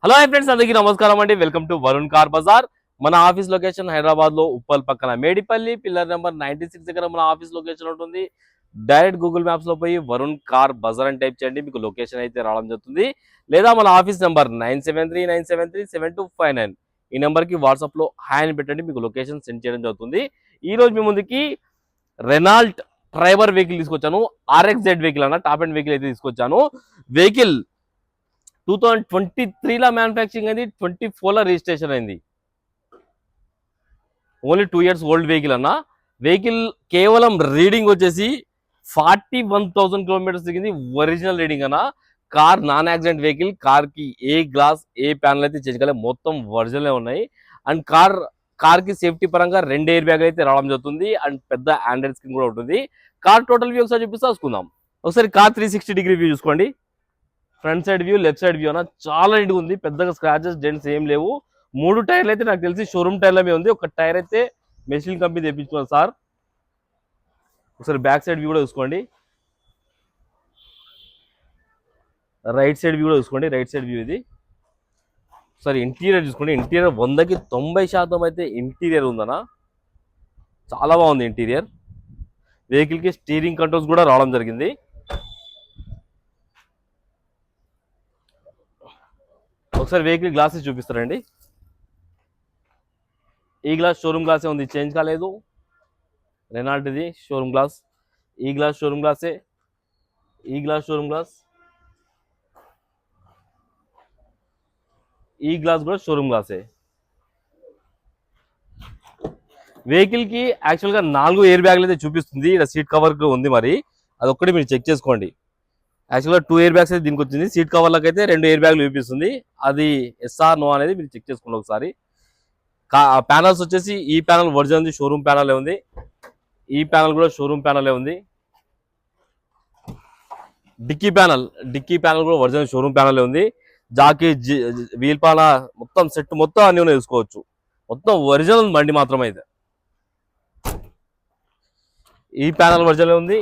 Hello hi friends, అందరికీ నమస్కారం అండి. Welcome to Varun car Bazaar. మన ఆఫీస్ లొకేషన్ హైదరాబాద్ లో ఉప్పల్ పక్కన మేడిపల్లి పిల్లర్ నెంబర్ 96 దగ్గర మన ఆఫీస్ లొకేషన్ ఉంటుంది. డైరెక్ట్ గూగుల్ మ్యాప్స్ లో పోయి వరుణ్ కార్ బజార్ అని టైప్ చేయండి, మీకు లొకేషన్ అయితే రావడం జరుగుతుంది. లేదా మన ఆఫీస్ నెంబర్ 9739737259 ఈ నెంబర్ కి వాట్సాప్ లో హాయ్ అని పెట్టండి, మీకు లొకేషన్ సెండ్ చేయడం జరుగుతుంది. ఈ రోజు మీ ముందుకి రెనాల్ట్ ట్రైబర్ వెహికల్ తీసుకొచ్చాను. RXZ వెహికల్ అన్న టాప్ అండ్ వెహికల్ అయితే తీసుకొచ్చాను. వెహికల్ 2023 మ్యానుఫ్యాక్చరింగ్ అయింది, 24 రిజిస్ట్రేషన్ అయింది. ఓన్లీ 2 years ఓల్డ్ వెహికల్ అన్న. వెహికల్ కేవలం రీడింగ్ వచ్చేసి 41,000 కిలోమీటర్స్ దిగింది. ఒరిజినల్ రీడింగ్ అన్న. Car non accident vehicle. Car కి ఏ గ్లాస్ ఏ ప్యానల్ అయితే చేంజ్ కాలేదు, మొత్తం ఒరిజినల్ ఉన్నాయి. అండ్ కార్ కి సేఫ్టీ పరంగా 2 ఎయిర్ బ్యాగ్ అయితే రావడం జరుగుతుంది. అండ్ పెద్ద ఆండ్రాయిడ్ స్క్రీన్ కూడా ఉంటుంది. కార్ టోటల్ వ్యూ ఒకసారి చూపిస్తా చూసుకుందాం. ఒకసారి కార్ 360 డిగ్రీ వ్యూ చూసుకోండి. Front side view, left side view అన్న చాలా నీట్గా ఉంది. పెద్దగా స్క్రాచెస్ డెంట్స్ ఏం లేవు. 3 టైర్లు అయితే నాకు తెలిసి షోరూమ్ టైర్ల మీద ఉంది. ఒక టైర్ అయితే మెషిన్ కంపెనీ తెప్పించుకున్నాను సార్. ఒకసారి బ్యాక్ సైడ్ వ్యూ కూడా చూసుకోండి. రైట్ సైడ్ వ్యూ కూడా చూసుకోండి. రైట్ సైడ్ వ్యూ ఇది. ఒకసారి ఇంటీరియర్ చూసుకోండి. ఇంటీరియర్ 100కి 90% అయితే ఇంటీరియర్ ఉందన్న. చాలా బాగుంది ఇంటీరియర్. వెహికల్కి స్టీరింగ్ కంట్రోల్స్ కూడా రావడం జరిగింది. ఒకసారి వెహికల్ గ్లాసెస్ చూపిస్తారండి. ఈ గ్లాస్ షోరూమ్ గ్లాసే ఉంది, చేంజ్ కాలేదు. రెనాల్ట్ ఇది షోరూమ్ గ్లాస్. ఈ గ్లాస్ షోరూమ్ గ్లాసే. ఈ గ్లాస్ షోరూమ్ గ్లాస్. ఈ గ్లాస్ కూడా షోరూమ్ గ్లాసే. వెహికల్ కి యాక్చువల్గా 4 ఎయిర్ బ్యాగ్లు అయితే చూపిస్తుంది. ఇక్కడ సీట్ కవర్ ఉంది, మరి అదొక్కటి మీరు చెక్ చేసుకోండి. యాక్చువల్గా 2 ఎయిర్ బ్యాగ్స్ అయితే దీనికి వచ్చింది. సీట్ కవర్లకు అయితే 2 ఎయిర్ బ్యాగ్లు చూపిస్తుంది. అది ఎస్ఆర్ నో అనేది మీరు చెక్ చేసుకోండి ఒకసారి. ప్యానల్స్ వచ్చేసి ఈ ప్యానల్ ఒరిజినల్ ఉంది, షోరూమ్ ప్యానలే ఉంది. ఈ ప్యానల్ కూడా షోరూమ్ ప్యానలే ఉంది. డిక్కీ ప్యానల్ కూడా ఒరిజినల్ షోరూమ్ ప్యానలే ఉంది. జాకీ వీల్ పాన మొత్తం సెట్ మొత్తం అన్ని ఉన్నాయి చూసుకోవచ్చు. మొత్తం ఒరిజినల్ బండి మాత్రమే అయితే. ఈ ప్యానల్ ఒరిజినల్ ఉంది,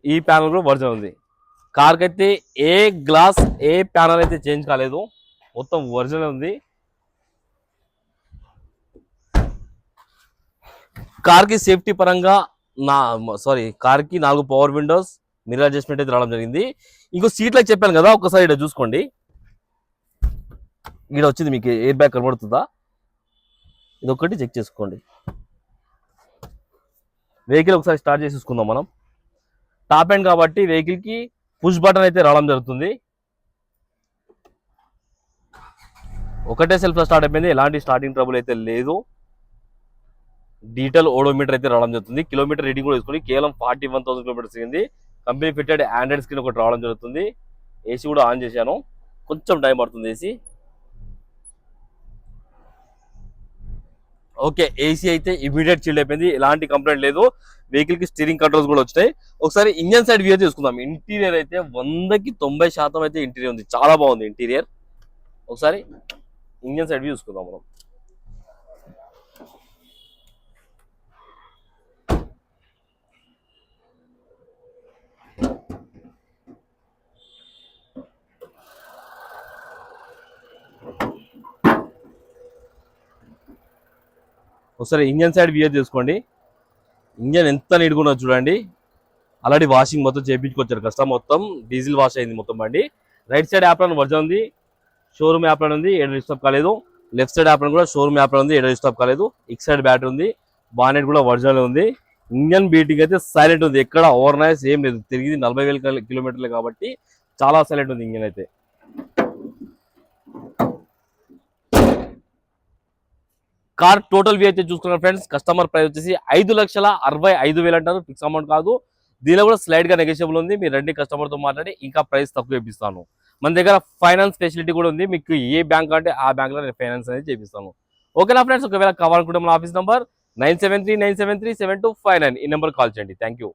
ఈ ప్యానల్ కూడా ఒరిజినల్ ఉంది. కార్కి అయితే ఏ గ్లాస్ ఏ ప్యానల్ అయితే చేంజ్ కాలేదు, మొత్తం ఒరిజినల్ ఉంది. కార్కి సేఫ్టీ పరంగా కార్కి 4 పవర్ విండోస్, మిర్రర్ అడ్జస్ట్మెంట్ అయితే రావడం జరిగింది. ఇంకో సీట్లకు చెప్పాను కదా, ఒకసారి ఇక్కడ చూసుకోండి. ఇక్కడ వచ్చింది, మీకు ఎయిర్ బ్యాగ్ కనబడుతుందా? ఇదొక్కటి చెక్ చేసుకోండి. వెహికల్ ఒకసారి స్టార్ట్ చేసి చూసుకుందాం మనం. టాప్ ఎండ్ కాబట్టి వెహికల్కి పుష్ బటన్ అయితే రావడం జరుగుతుంది. ఒకటే సెల్ఫ్ స్టార్ట్ అయిపోయింది, ఎలాంటి స్టార్టింగ్ ట్రబుల్ అయితే లేదు. డిజిటల్ ఓడోమీటర్ అయితే రావడం జరుగుతుంది. కిలోమీటర్ రీడింగ్ కూడా తీసుకుని కేవలం 41,000 కిలోమీటర్స్ అయింది. కంపెనీ ఫిట్టెడ్ ఆండ్రాయిడ్ స్క్రీన్ ఒకటి రావడం జరుగుతుంది. ఏసీ కూడా ఆన్ చేశాను, కొంచెం టైం పడుతుంది ఏసీ. ఓకే, ఏసీ అయితే ఇమీడియట్ చిల్డ్ అయిపోయింది, ఎలాంటి కంప్లైంట్ లేదు. వెహికల్ కి స్టీరింగ్ కంట్రోల్స్ కూడా వచ్చినాయి. ఒకసారి ఇంజన్ సైడ్ వ్యూ తీసుకుందాం. ఇంటీరియర్ అయితే 100కి 90% అయితే ఇంటీరియర్ ఉంది, చాలా బాగుంది ఇంటీరియర్. ఒకసారి ఇంజన్ సైడ్ వ్యూ చూసుకుందాం మనం. ఒకసారి ఇంజన్ సైడ్ వ్యూ తీసుకోండి. ఇంజన్ ఎంత నీట్గా ఉన్నదో చూడండి. ఆల్రెడీ వాషింగ్ మొత్తం చేయించుకొచ్చారు కస్టమర్. మొత్తం డీజిల్ వాష్ అయింది మొత్తం బండి. రైట్ సైడ్ యాప్రాన్ వర్జన్ ఉంది, షోరూమ్ యాప్రాన్ ఉంది, ఎడ డిస్టర్బ్ కాలేదు. లెఫ్ట్ సైడ్ యాప్రాన్ కూడా షోరూమ్ యాప్రాన్ ఉంది, ఎడ డిస్టర్బ్ కాలేదు. ఇక్ సైడ్ బ్యాటరీ ఉంది, బానెట్ కూడా ఒరిజినల్ ఉంది. ఇంజన్ బీటింగ్ అయితే సైలెంట్ ఉంది, ఎక్కడ ఓవర్ నాయిస్ ఏం లేదు. తిరిగి 40,000 కిలోమీటర్లే కాబట్టి చాలా సైలెంట్ ఉంది ఇంజన్ అయితే. కార్ టోటల్ వ్యూ అయితే చూసుకున్నారు ఫ్రెండ్స్. కస్టమర్ ప్రైస్ వచ్చేసి 5,65,000 అంటారు, ఫిక్స్ అమౌంట్ కాదు. దీనిలో కూడా స్లైడ్ గా నెగోషియబుల్ ఉంది. మీరు రండి కస్టమర్ తో మాట్లాడి ఇంకా ప్రైస్ తక్కువ ఇప్పిస్తాను. మన దగ్గర ఫైనాన్స్ ఫెసిలిటీ కూడా ఉంది, మీకు ఏ బ్యాంక్ అంటే ఆ బ్యాంక్ లో నేను ఫైనాన్స్ అనేది చేపిస్తాను. ఓకేనా ఫ్రెండ్స్? ఒకవేళ కావాలనుకుంటే మన ఆఫీస్ నంబర్ 9739737259 ఈ నెంబర్ కాల్ చేయండి. Thank you.